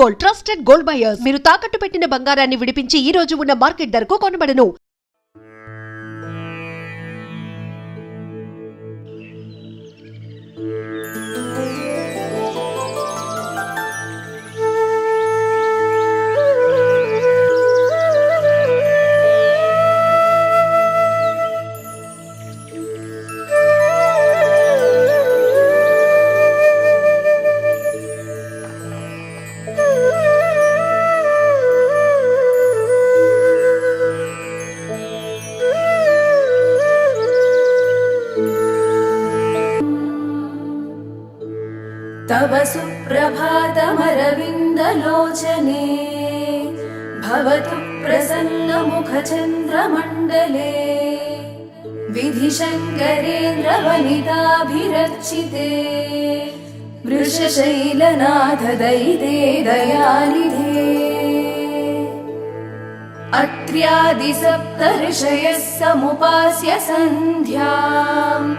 Gold trusted gold buyers. మీరు తాకట్టు పెట్టిన బంగారాన్ని విడిపించి ఈ రోజు ఉన్న మార్కెట్ ధరకు కొనబడను. तव सुप्रभातमरविन्दलोचने भवतु प्रसन्नमुखचन्द्रमण्डले विधिशङ्करेन्द्रवनिताभिरचिते वृषशैलनाथदयिते दयानिधे अत्र्यादिसप्तऋषयः समुपास्य सन्ध्याम्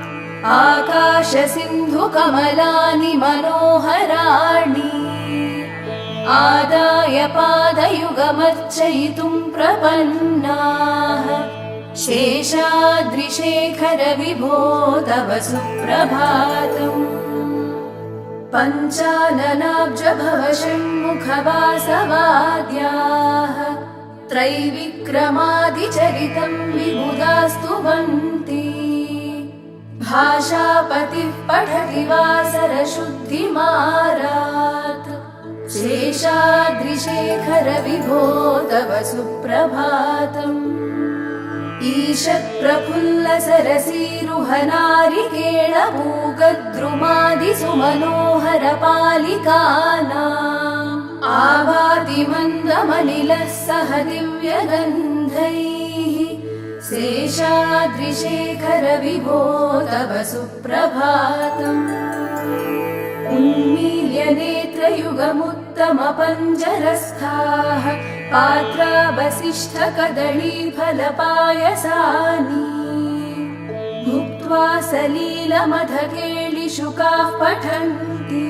आकाशसिन्धुकमलानि मनोहराणि आदाय पादयुगमर्चयितुं प्रपन्नाः शेषाद्रिशेखर विभो तव सुप्रभातम् पञ्चाननाब्जभवषण्मुखवासवाद्याः त्रैविक्रमादिचरितं विबुधास्तुवन्ति भाषापतिः पठति वासरशुद्धिमारात् शेषाद्रिशेखर विभो तव सुप्रभातम् ईषत्प्रफुल्लसरसीरुहनारिकेळपूगद्रुमादिसुमनोहरपालिकानाम् आवातिमन्दमनिलः सह दिव्यगन्धैः शेषाद्रिशेखर विभो तव सुप्रभातम् उन्मील्य नेत्रयुगमुत्तमपञ्जरस्थाः पात्रावसिष्ठकदळीफलपायसानि भुक्त्वा सलीलमधकेलिशुकाः पठन्ति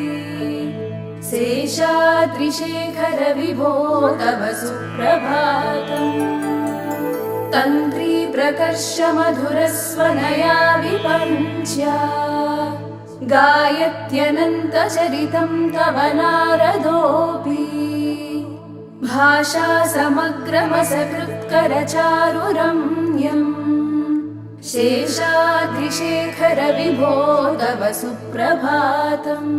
शेषाद्रिशेखर विभो तव सुप्रभातम् तन्त्री प्रकर्षमधुरस्वनया विपञ्च्या गायत्यनन्तचरितं तव नारदोऽपि भाषा समग्रमसकृत्करचारुरम्यम् शेषाद्रिशेखर विभो तव सुप्रभातम्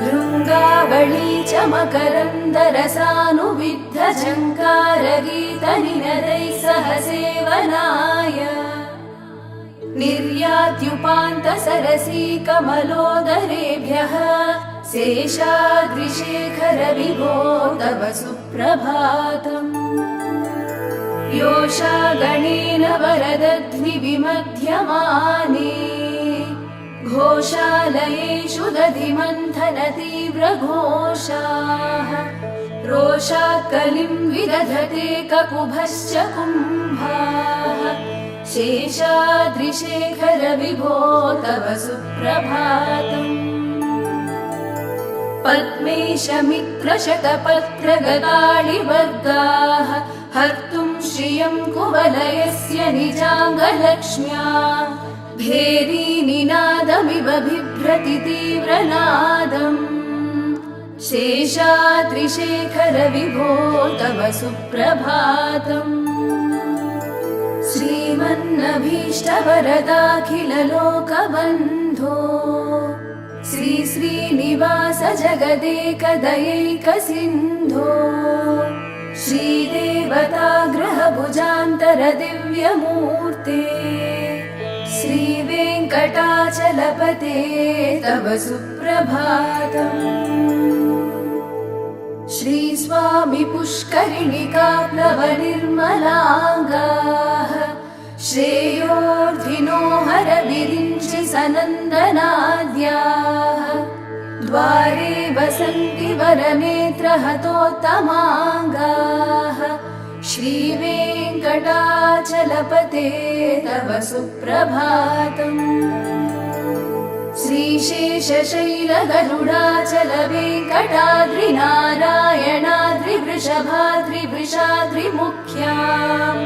भृङ्गावळी च मकरन्दरसानुविद्धझङ्कारगीतनिनदैः सह सेवनाय निर्यात्युपान्तसरसी कमलोदरेभ्यः शेषाद्रिशेखर विभो तव सुप्रभातम् योषागणेन वरदध्विविमध्यमाने घोषालयेषु दधिमन्थनतीव्रघोषाः रोषात् कलिं विदधते ककुभश्च कुम्भाः शेषाद्रिशेखर विभो तव सुप्रभातम् पद्मेशमित्रशतपत्रगताळिवर्गाः हर्तुं श्रियं कुवलयस्य निजाङ्गलक्ष्म्या भेरीनिनादमिव बिभ्रति तीव्रनादम् शेषाद्रिशेखर विभो तव सुप्रभातम् श्रीमन्नभीष्टवरदाखिललोकबन्धो श्री श्रीनिवास जगदेकदयैकसिन्धो श्रीदेवताग्रहभुजान्तर दिव्यमूर्ते श्रीवेङ्कटाचलपते तव सुप्रभातम् श्रीस्वामी पुष्करिणिकाप्लवनिर्मलाङ्गाः श्रेयोर्धिनो हरविरिञ्चि सनन्दनाद्याः द्वारे वसन्ति वरनेत्रहतोत्तमाङ्गाः श्रीवेङ्कटाचलपते तव सुप्रभातम् श्रीशेषशैलगरुडाचलवेङ्कटाद्रिनारायण वृषभाद्रिवृषाद्रिमुख्याम्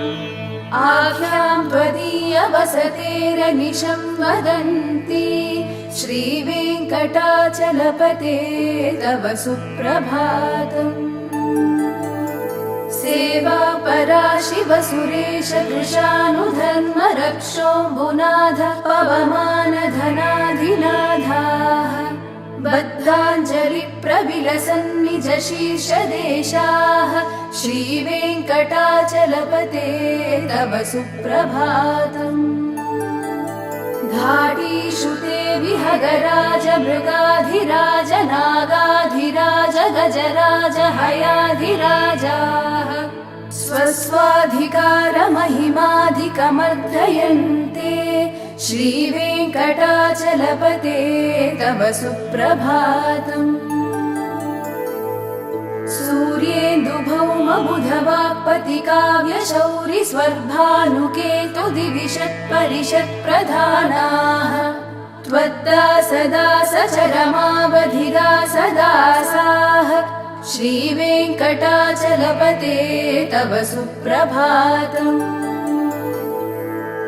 आख्यां त्वदीयवसतेरनिशं वदन्ति श्रीवेङ्कटाचलपते तव सुप्रभातम्। सेवा परा शिव सुरेश कृशानुधर्म रक्षोऽम्बुनाथ पवमान धनाधिनाथाः बद्धाञ्जलि प्रविलसन्निज शीर्षदेशाः श्रीवेङ्कटाचलपते तव सुप्रभातम्। घाटीषु ते विहगराज मृगाधिराज नागाधिराज गजराज हयाधिराजाः स्वस्वाधिकारमहिमाधिकमर्दयन्ते श्रीवेङ्कटाचलपते तव सुप्रभातम्। सूर्येन्दुभौमबुधवाक्पतिकाव्यशौरि स्वर्भानुकेतु दिविषत्परिषत्प्रधानाः त्वद्दासदासचरमावधिदासदासाः श्रीवेङ्कटाचलपते तव सुप्रभातम्।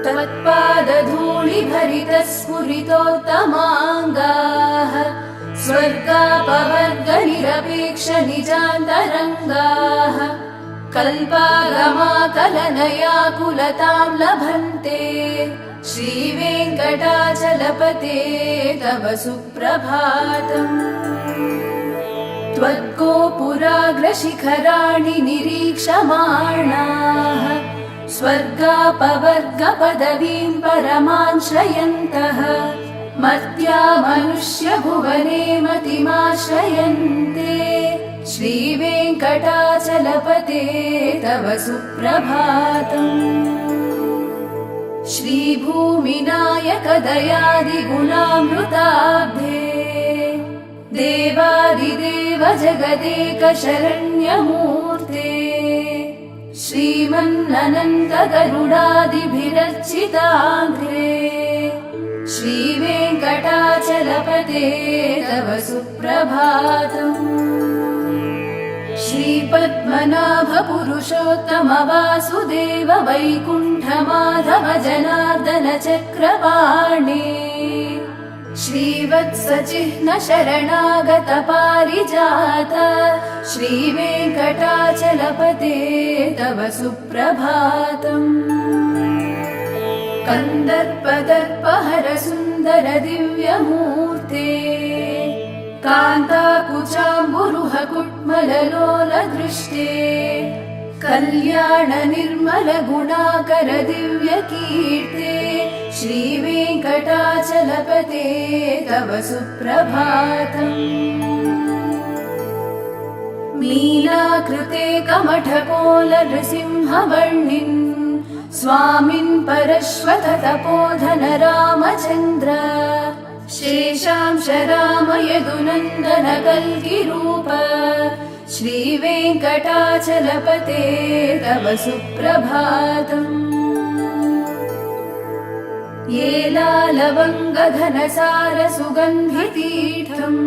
त्वत्पादधूलिभरितस्फुरितोत्तमाङ्गाः स्वर्गापवर्गनिरपेक्ष निजान्तरङ्गाः कल्पागमाकलनयाकुलतां लभन्ते श्रीवेङ्कटाचलपते तव सुप्रभातम्। त्वद्गोपुराग्रशिखराणि निरीक्षमाणाः स्वर्गापवर्गपदवीं परमां श्रयन्तः मर्त्या मनुष्यभुवने मतिमाश्रयन्ते श्रीवेङ्कटाचलपते तव सुप्रभातम्। श्रीभूमिनायकदयादिगुणामृताब्धे देवादिदेव जगदेक शरण्यमूर्ते श्रीमन्ननन्तगरुडादिभिरर्चिताग्रे श्रीवेङ्कटाचलपते तव सुप्रभातम्। श्रीपद्मनाभपुरुषोत्तम वासुदेव वैकुण्ठमाधव जनार्दन चक्रपाणे श्रीवत्सचिह्न शरणागत पारिजात श्रीवेङ्कटाचलपते तव सुप्रभातम्। कन्दर्पदर्पहर सुन्दर दिव्यमूर्ते कान्ताकुचाम्बुरुह कुट्मललोल दृष्टे कल्याण निर्मल गुणाकर दिव्यकीर्ते श्रीवेङ्कटाचलपते तव सुप्रभातम्। मीनाकृते कमठकोल नृसिंहवर्णिन् स्वामिन् परश्वत तपोधन रामचन्द्र शेषांश राम यदुनन्दन कल्किरूप श्रीवेङ्कटाचलपते तव सुप्रभातम्। येलालवङ्गघनसार सुगन्धितीर्थम्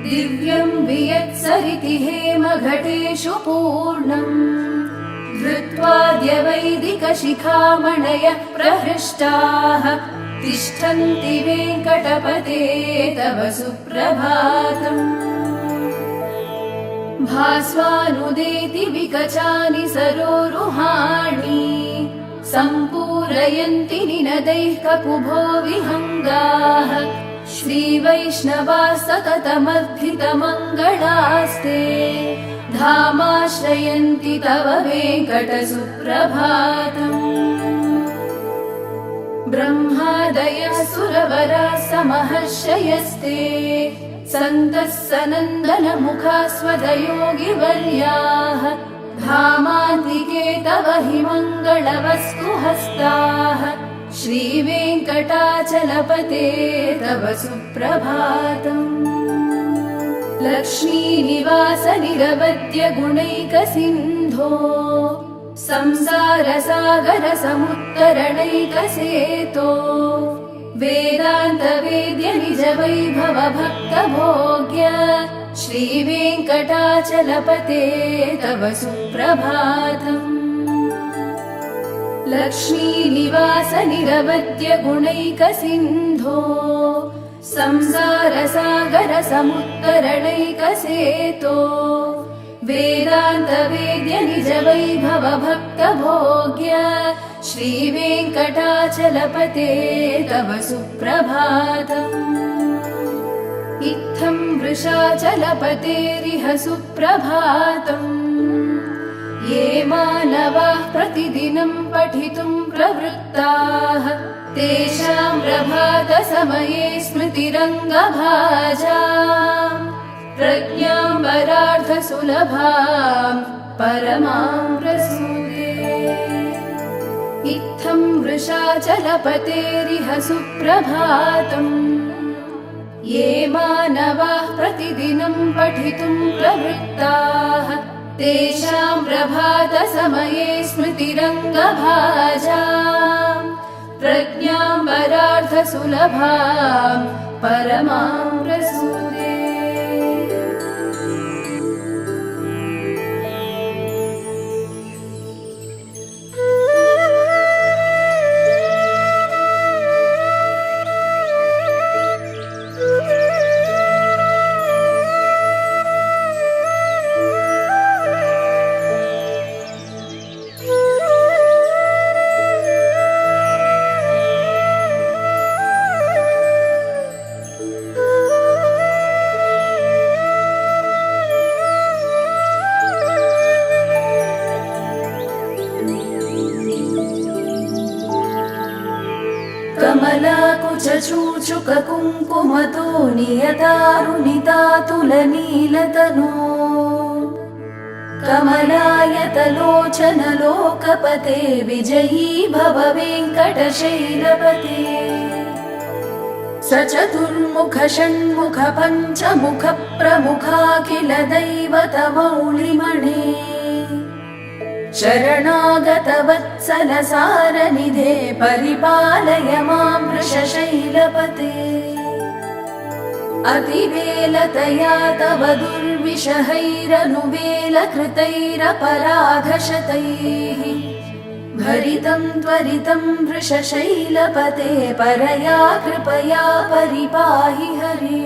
दिव्यं वियत्सरिति हेमघटेषु पूर्णम् धृत्वाद्यवैदिकशिखामणयः प्रहृष्टाः तिष्ठन्ति वेङ्कटपते तव सुप्रभातम्। भास्वानुदेति विकचानि सरोरुहाणि सम्पूरयन्ति निनदैः ककुभो विहङ्गाः श्रीवैष्णवाः सततमर्थितमङ्गलास्ते धामाश्रयन्ति तव वेङ्कटसुप्रभातम्। ब्रह्मादयः सुरवराः समहर्षयस्ते सन्तः सनन्दनमुखास्वदयोगिवर्याः धामान्तिके तव हि मङ्गलवस्तुहस्ताः श्रीवेङ्कटाचलपते तव सुप्रभातम्। लक्ष्मीनिवास निरवद्य गुणैकसिन्धो संसारसागर समुत्तरणैकसेतो वेदान्तवेद्य निज वैभव भक्तभोग्य श्रीवेङ्कटाचलपते तव सुप्रभातम्। लक्ष्मीनिवास निरवद्य गुणैकसिन्धो संसारसागर समुत्तरणैकसेतो वेदान्तवेद्य निज वैभव भक्तभोग्य श्रीवेङ्कटाचलपते तव सुप्रभातम्। इत्थं वृषाचलपतेरिह सुप्रभातम्। ये मानवाः प्रतिदिनं पठितुं प्रवृत्ताः तेषां प्रभातसमये स्मृतिरङ्गभाजां प्रज्ञां वरार्धसुलभां परमां प्रसूते। इत्थं वृषाचलपतेरिह सुप्रभातम्। ये मानवाः प्रतिदिनं पठितुं प्रवृत्ताः तेषां प्रभातसमये स्मृतिरङ्गभाजां प्रज्ञां वरार्धसुलभां परमां प्रसूते। कमलाकुचूचुककुङ्कुमतो नियतारुणितातुलनीलतनो कमलायतलोचनलोकपते विजयी भव वेङ्कटशैलपते। स चतुर्मुख षण्मुख पञ्चमुख प्रमुखाखिल दैवतमौलिमणे शरणागत वत्सल सारनिधे परिपालय मां वृषशैलपते। अतिवेलतया तव दुर्विषहैरनुवेलकृतैरपराधशतैः भरितं त्वरितं वृषशैलपते परया कृपया परिपाहि हरे।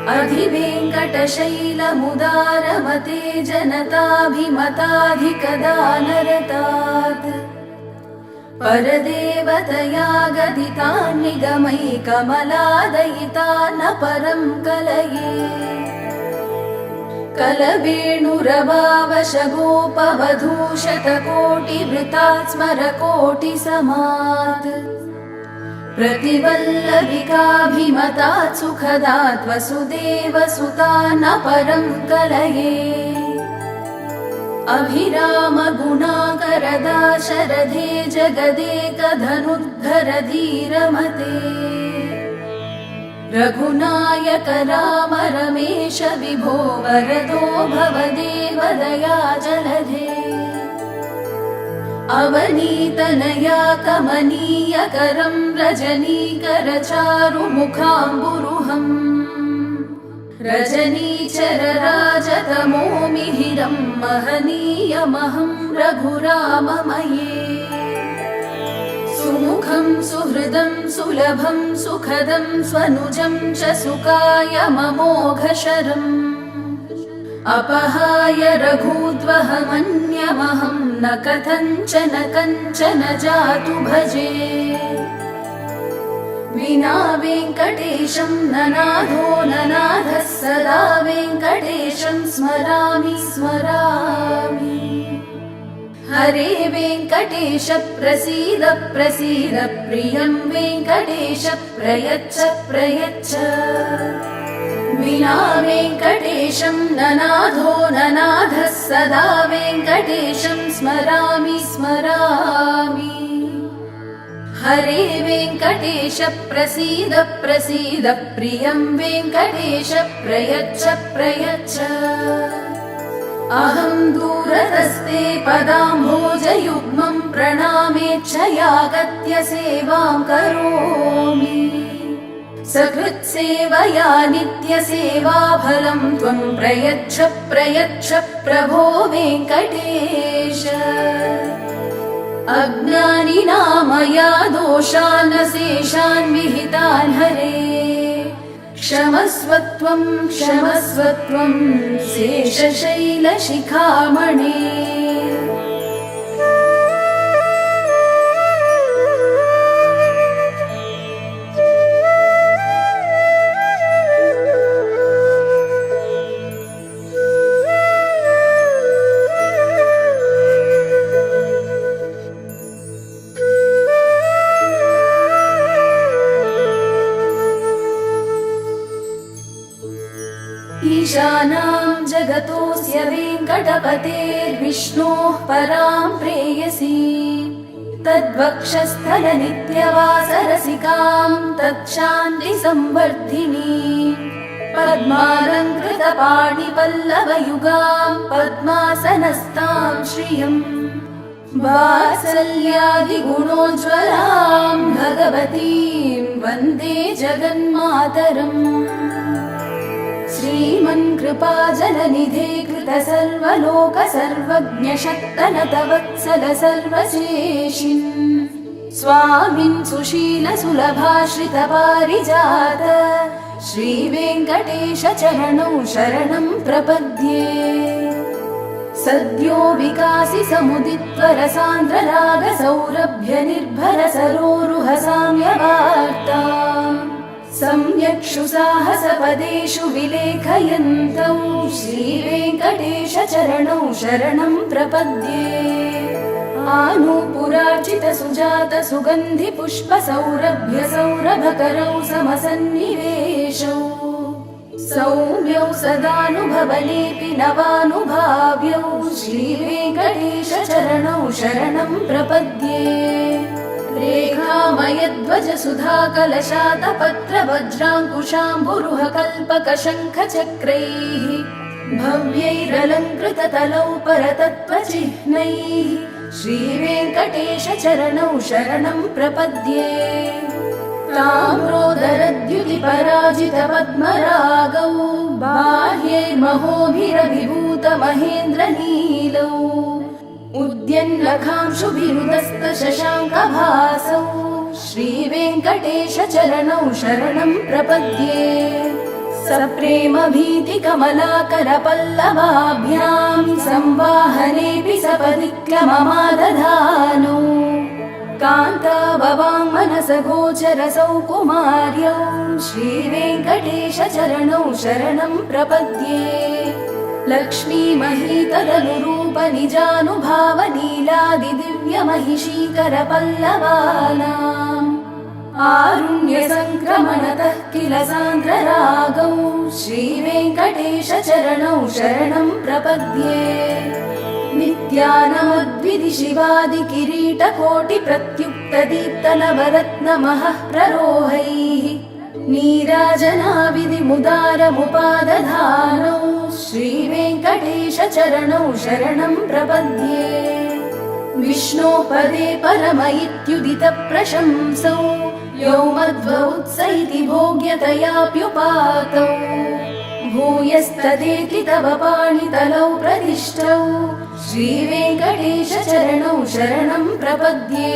अधिवेङ्कटशैलमुदारमते जनताभिमताधिकदानरतात् परदेवतया गदितान् निगमैकमलादयितान् परं कलये। कलवेणुरवावशगोपवधूशतकोटिवृतात् स्मरकोटिसमात् प्रतिवल्लविकाभिमतात् सुखदात् वसुदेवसुतान् परं कलये। अभिरामगुणाकरदाशरथे जगदेकधनुद्धर धीरमते रघुनायक राम रमेश विभो वरदो भवदेव दयाजलधे। अवनीतनया कमनीयकरं रजनीकरचारुमुखाम्बुरुहम् रजनीचरराजतमो मिहिरं महनीयमहं रघुराममये। सुमुखं सुहृदं सुलभं सुखदं स्वनुजं च सुकायममोघशरम् अपहाय रघूद्वहमन्यमहं न कथञ्चन कञ्चन जातु भजे। विना वेङ्कटेशं ननाथो ननाथः सदा वेङ्कटेशं स्मरामि स्मरामि। हरे वेङ्कटेश प्रसीद प्रसीद प्रियं वेङ्कटेश प्रयच्छ प्रयच्छ। विना वेङ्कटेशं ननाथो ननाथः सदा वेङ्कटेशं स्मरामि स्मरामि। हरे वेङ्कटेश प्रसीद प्रसीद प्रियं वेङ्कटेश प्रयच्छ प्रयच्छ। अहं दूरतस्ते पदाम्भोजयुग्मं प्रणामेच्छयागत्य सेवां करोमि सकृत्सेवया नित्यसेवाफलं त्वं प्रयच्छ प्रयच्छ प्रभो वेङ्कटेश अज्ञानिनामया दोषान् शेषान् विहितान् हरे क्षमस्वत्वं क्षमस्वत्वं शेषशैलशिखामणे ईशानां जगतोऽस्य वेङ्कटपतेर्विष्णोः परां प्रेयसी तद्वक्षस्थलनित्यवासरसिकां तच्छान्तिसंवर्धिनी पद्मालङ्कृतपाणिपल्लवयुगां पद्मासनस्तां श्रियम् वात्सल्यादिगुणोज्ज्वलां भगवतीं वन्दे जगन्मातरम् श्रीमन्कृपाजलनिधे कृतसर्वलोक सर्वज्ञशक्तनतवत्सल सर्वशेषिन् स्वामिन् सुशीलसुलभाश्रितपारिजात श्रीवेङ्कटेश चरणौ शरणं प्रपद्ये सद्यो विकासि समुदित्वरसान्द्ररागसौरभ्य निर्भर सरोरुह साम्यवार्ता सम्यक्षु साहसपदेषु विलेखयन्तौ श्रीवेङ्कटेश चरणौ शरणं प्रपद्ये आनूपुरार्चित सुजात सुगन्धि पुष्प सौरभ्य सौरभकरौ समसन्निवेशौ सौम्यौ सदानुभवलेपि नवानुभाव्यौ श्रीवेङ्कटेश चरणौ शरणं प्रपद्ये रेखामयध्वज सुधाकलशातपत्र वज्राङ्कुशाम्बुरुह कल्पकशङ्खचक्रैः भव्यैरलङ्कृततलौ परतत्त्वचिह्नैः श्रीवेङ्कटेश चरणौ शरणं प्रपद्ये ताम्रोदरद्युतिपराजितपद्मरागौ बाह्यैर्महोभिरभिभूतमहेन्द्रनीलौ उद्यन्नखांशुभिरुदस्तशशाङ्कभासौ श्रीवेङ्कटेश चरणौ शरणं प्रपद्ये सप्रेमभीतिकमलाकरपल्लवाभ्यां संवाहनेऽपि सपदिक्लममादधानौ कान्ताभवाङ्मनसगोचरसौ कुमार्यौ श्रीवेङ्कटेश चरणौ शरणं प्रपद्ये लक्ष्मीमहीतदनुरूपनिजानुभावनीलादिदिव्यमहिषीकरपल्लवानाम् आरुण्यसङ्क्रमणतः किल सान्द्ररागौ श्रीवेङ्कटेश चरणौ शरणं प्रपद्ये नित्यानमद्विधिशिवादिकिरीटकोटिप्रत्युक्तदीप्तनवरत्नमहः प्ररोहैः नीराजनाविधिमुदारमुपादधानौ श्रीवेङ्कटेश चरणौ शरणं प्रपद्ये विष्णोः पदे परम इत्युदितप्रशंसौ यौ मध्वौत्स इति भोग्यतयाप्युपातौ भूयस्तदेति तव पाणितलौ प्रतिष्ठौ श्रीवेङ्कटेश चरणौ शरणं प्रपद्ये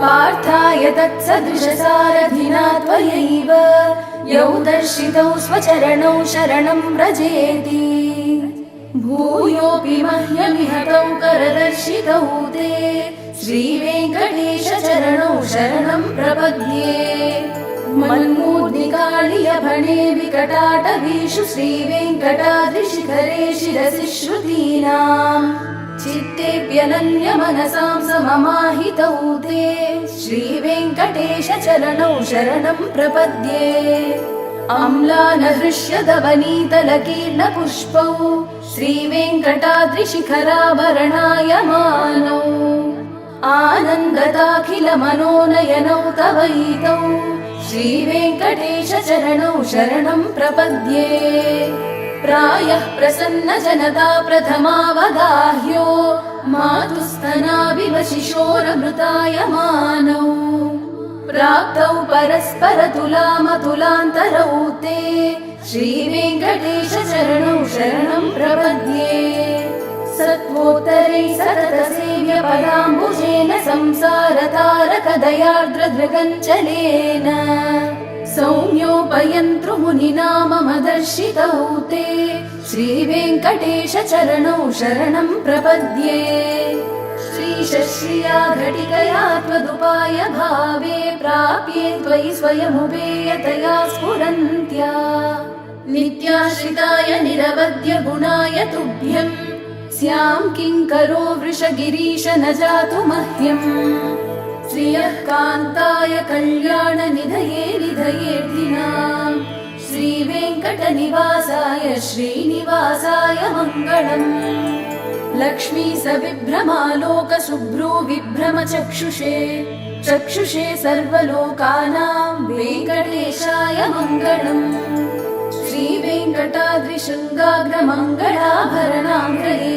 पार्थाय तत्सदृशसारथिना त्वयैव यौ दर्शितौ स्वचरणौ शरणं व्रजेति भूयोऽपि मह्यमिह तौ करदर्शितौ ते श्रीवेङ्कटेश चरणौ शरणं प्रपद्ये मन्मूर्धिकाळियभणे विकटाटवीषु श्रीवेङ्कटाद्रिशिखरे शिरसि श्रुतीनाम् चित्तेऽप्यनन्यमनसां सममाहितौ ते श्रीवेङ्कटेश चरणौ शरणं प्रपद्ये अम्लानहृष्यदवनीतलकीर्णपुष्पौ श्रीवेङ्कटाद्रिशिखराभरणायमानौ आनन्दताखिलमनोनयनौ तवैतौ श्रीवेङ्कटेश चरणौ शरणं प्रपद्ये प्रायः प्रसन्नजनता प्रथमावगाह्यो मातुस्तनाविव शिशोरमृतायमानौ प्राप्तौ परस्परतुलामतुलान्तरौ ते श्रीवेङ्कटेशचरणौ शरणं प्रपद्ये सत्त्वोत्तरै सततसेव्यपदाम्बुजेन संसारतारकदयार्द्रदृगञ्चलेन सौम्योपयन्तृमुनिना मम दर्शितौ ते श्रीवेङ्कटेशचरणौ शरणं प्रपद्ये श्रीशश्रिया घटिकया त्वदुपाय भावे प्राप्ये त्वयि स्वयमुपेयतया स्फुरन्त्या नित्याश्रिताय निरवध्य गुणाय तुभ्यं स्यां किङ्करो वृषगिरीश न जातु मह्यम् श्रियः कान्ताय कल्याणनिधये निधयेऽर्थिनाम् श्रीवेङ्कटनिवासाय श्रीनिवासाय मङ्गलम् लक्ष्मी सविभ्रमालोकशुभ्रो विभ्रमचक्षुषे चक्षुषे सर्वलोकानां वेङ्कटेशाय मङ्गलम् श्रीवेङ्कटाद्रिशृङ्गाग्रमङ्गलाभरणाङ्गले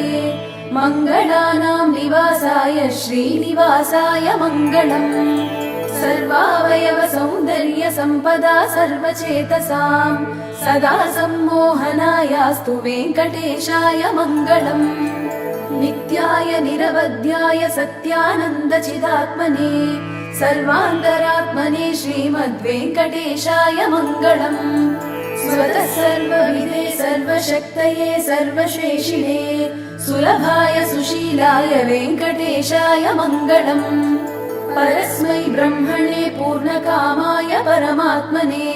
मङ्गलानां निवासाय श्रीनिवासाय मङ्गलम् सर्वावयव सौन्दर्य सम्पदा सर्वचेतसां सदा सम्मोहनायास्तु वेङ्कटेशाय मङ्गलम् नित्याय निरवध्याय सत्यानन्दचिदात्मने सर्वान्तरात्मने श्रीमद्वेङ्कटेशाय मङ्गलम् स्वतः सर्वविदे सर्वशक्तये सर्वशेषिणे सुलभाय सुशीलाय वेङ्कटेशाय मङ्गलम् परस्मै ब्रह्मणे पूर्णकामाय परमात्मने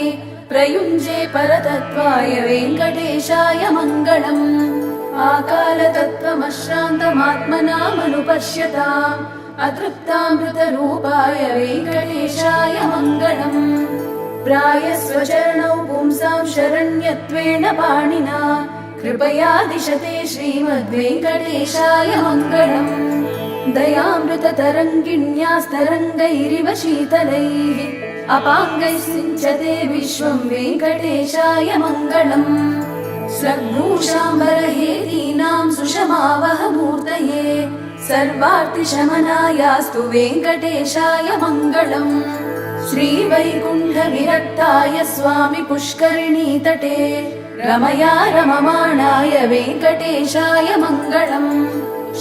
प्रयुञ्जे परतत्त्वाय वेङ्कटेशाय मङ्गलम् आकालतत्त्वमश्रान्तमात्मनामनुपश्यताम् अतृप्तामृतरूपाय वेङ्कटेशाय मङ्गलम् प्रायस्वचरणौ पुंसां शरण्यत्वेन पाणिना कृपया दिशते श्रीमद्वेङ्कटेशाय मङ्गलम् दयामृततरङ्गिण्यास्तरङ्गैरिव शीतलैः अपाङ्गैः सिञ्चते विश्वं वेङ्कटेशाय मङ्गलम् स्लग्भूषाम्बरहेतीनां सुषमावहमूर्तये सर्वार्तिशमनायास्तु वेङ्कटेशाय मङ्गलम् श्रीवैकुण्ठविरक्ताय स्वामि पुष्करिणीतटे रमया रममाणाय वेङ्कटेशाय मङ्गलम्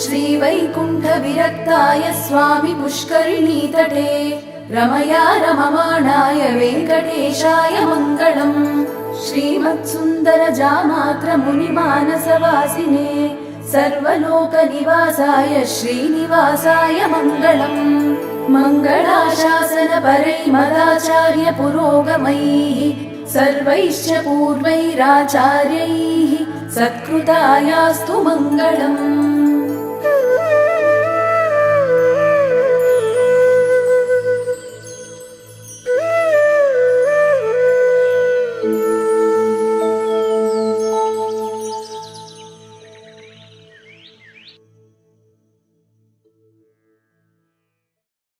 श्रीवैकुण्ठविरक्ताय स्वामि पुष्करिणीतटे रमया रममाणाय वेङ्कटेशाय मङ्गलम् श्रीमत्सुन्दरजामात्रमुनिमानसवासिने सर्वलोकनिवासाय श्रीनिवासाय मङ्गलम् मङ्गलाशासनपरैर्मदाचार्य पुरोगमैः सर्वैश्च पूर्वैराचार्यैः सत्कृतायास्तु मङ्गलम्।